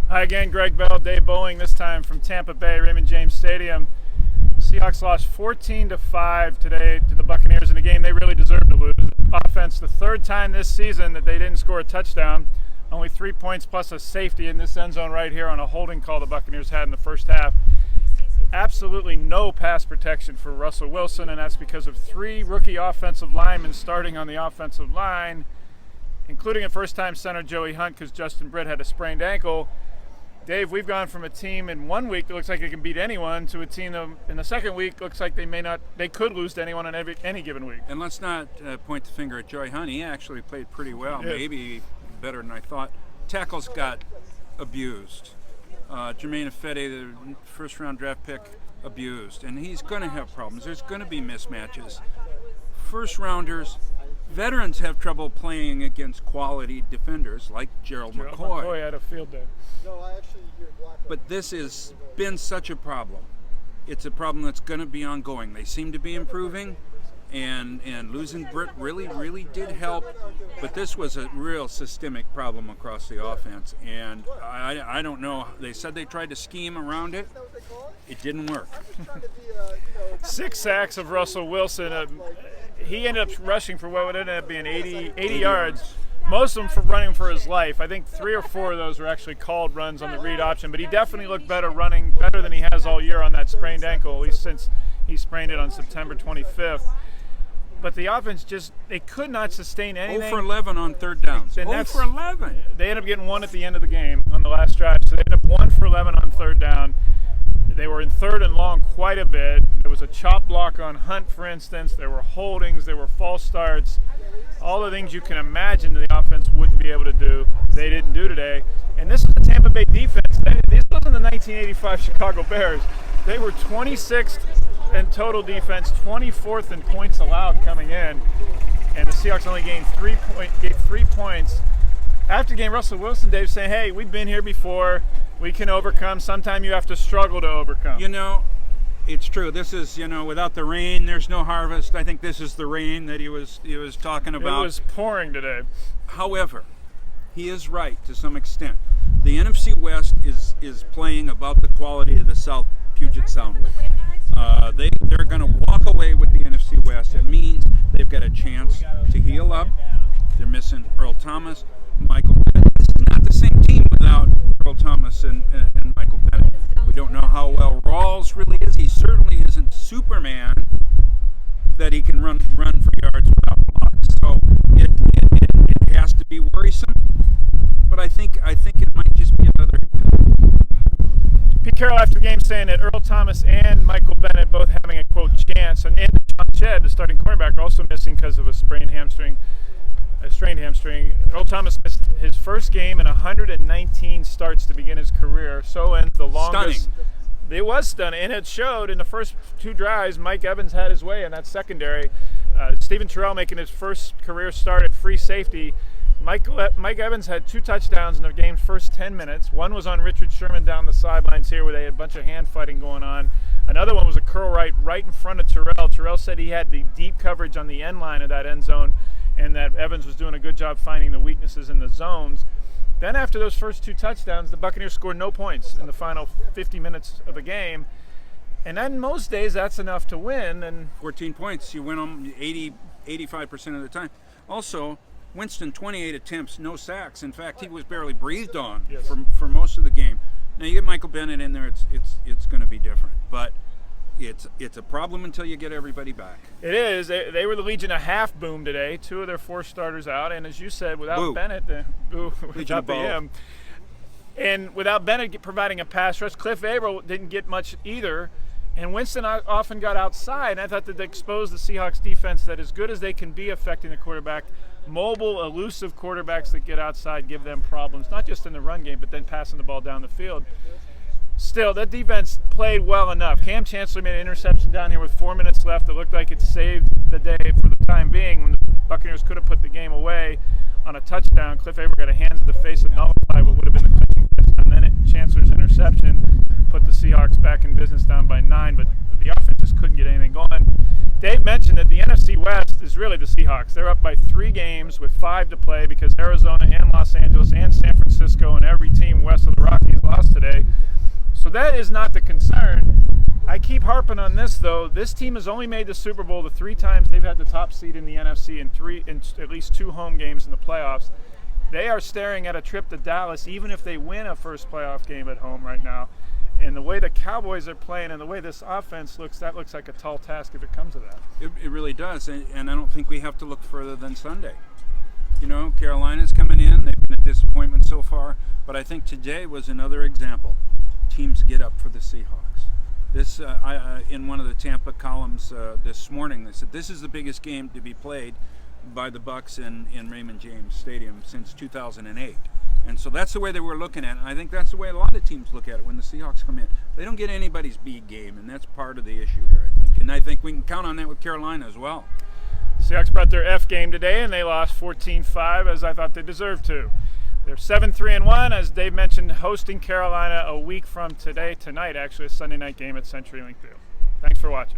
Hi again, Greg Bell, Dave Boling, this time from Tampa Bay, Raymond James Stadium. Seahawks lost 14-5 today to the Buccaneers in a game they really deserved to lose. Offense, the third time this season that they didn't score a touchdown. Only 3 points plus a safety in this end zone right here on a holding call the Buccaneers had in the first half. Absolutely no pass protection for Russell Wilson, and that's because of 3 rookie offensive linemen starting on the offensive line, including a first-time center Joey Hunt because Justin Britt had a sprained ankle. Dave, we've gone from a team in 1 week that looks like it can beat anyone to a team that in the second week looks like they could lose to anyone on any given week. And let's not point the finger at Joey Hunt. He actually played pretty well, maybe better than I thought. Tackles got abused. Jermaine Ifedi, the first-round draft pick, abused. And he's going to have problems. There's going to be mismatches. First-rounders, veterans have trouble playing against quality defenders like Gerald McCoy. McCoy had a field day. But this has been such a problem. It's a problem that's going to be ongoing. They seem to be improving, and losing Britt really did help. But this was a real systemic problem across the offense, and I don't know. They said they tried to scheme around it. It didn't work. 6 sacks of Russell Wilson. He ended up rushing for what would end up being 80 yards. Most of them for running for his life. I think 3 or 4 of those were actually called runs on the read option, but he definitely looked better running, better than he has all year on that sprained ankle, at least since he sprained it on September 25th. But the offense they could not sustain anything. 0 for 11 on third downs. 0 for 11. They ended up getting 1 at the end of the game on the last drive, so they ended up 1 for 11 on third down. They were in third and long quite a bit. There was a chop block on Hunt, for instance. There were holdings. There were false starts. All the things you can imagine the offense wouldn't be able to do, they didn't do today. And this was the Tampa Bay defense. This wasn't the 1985 Chicago Bears. They were 26th in total defense, 24th in points allowed coming in. And the Seahawks only gave 3 points. After the game, Russell Wilson, Dave, saying, hey, we've been here before. We can overcome. Sometimes you have to struggle to overcome. It's true. This is, without the rain, there's no harvest. I think this is the rain that he was talking about. It was pouring today. However, he is right to some extent. The NFC West is playing about the quality of the South Puget Sound. They're going to walk away with the NFC West. It means they've got a chance to heal up. They're missing Earl Thomas, Michael Bennett. This is not the same team without Earl Thomas and Michael Bennett. We don't know how well Rawls really is. He certainly isn't Superman that he can run for yards without blocks. So it has to be worrisome. But I think it might just be another. Pete Carroll after the game saying that Earl Thomas and Michael Bennett both having a quote chance, and John Chedd, the starting cornerback, also missing because of a strained hamstring. Earl Thomas missed his first game in 119 starts to begin his career. So ends the longest. Stunning. It was stunning, and it showed in the first 2 drives. Mike Evans had his way in that secondary. Stephen Terrell making his first career start at free safety. Mike Evans had 2 touchdowns in the game's first 10 minutes. One was on Richard Sherman down the sidelines here where they had a bunch of hand fighting going on. Another one was a curl right in front of Terrell. Terrell said he had the deep coverage on the end line of that end zone, and that Evans was doing a good job finding the weaknesses in the zones. Then after those first 2 touchdowns, the Buccaneers scored no points in the final 50 minutes of the game. And then most days that's enough to win. And 14 points, you win them 85% of the time. Also, Winston, 28 attempts, no sacks. In fact, he was barely breathed on for most of the game. Now you get Michael Bennett in there, it's going to be different. But it's a problem until you get everybody back. It is. They were the Legion of Half boom today. 2 of their 4 starters out, and as you said, without Bennett, without him, and without Bennett providing a pass rush, Cliff Averill didn't get much either. And Winston often got outside, and I thought that they exposed the Seahawks defense that as good as they can be affecting the quarterback, mobile, elusive quarterbacks that get outside give them problems, not just in the run game, but then passing the ball down the field. Still, that defense played well enough. Cam Chancellor made an interception down here with 4 minutes left. It looked like it saved the day for the time being when the Buccaneers could have put the game away on a touchdown. Cliff Averill got a hand to the face and nullified what would have been the coaching touchdown. Then Chancellor's interception put the Seahawks back in business down by 9, but the offense just couldn't get anything going. Dave mentioned that the NFC West is really the Seahawks. They're up by 3 games with 5 to play because Arizona and Los Angeles and San Francisco and every team west of the Rockies So that is not the concern. I keep harping on this, though. This team has only made the Super Bowl the 3 times they've had the top seed in the NFC in at least 2 home games in the playoffs. They are staring at a trip to Dallas, even if they win a first playoff game at home right now. And the way the Cowboys are playing and the way this offense looks, that looks like a tall task if it comes to that. It really does, and I don't think we have to look further than Sunday. You know, Carolina's coming in. They've been a disappointment so far, but I think today was another example. Teams get up for the Seahawks. This, in one of the Tampa columns this morning, they said this is the biggest game to be played by the Bucs in Raymond James Stadium since 2008. And so that's the way they were looking at it. And I think that's the way a lot of teams look at it when the Seahawks come in. They don't get anybody's B game, and that's part of the issue here, I think. And I think we can count on that with Carolina as well. Seahawks brought their F game today, and they lost 14-5, as I thought they deserved to. They're 7-3-1, as Dave mentioned, hosting Carolina a week from tonight, actually, a Sunday night game at CenturyLink Field. Thanks for watching.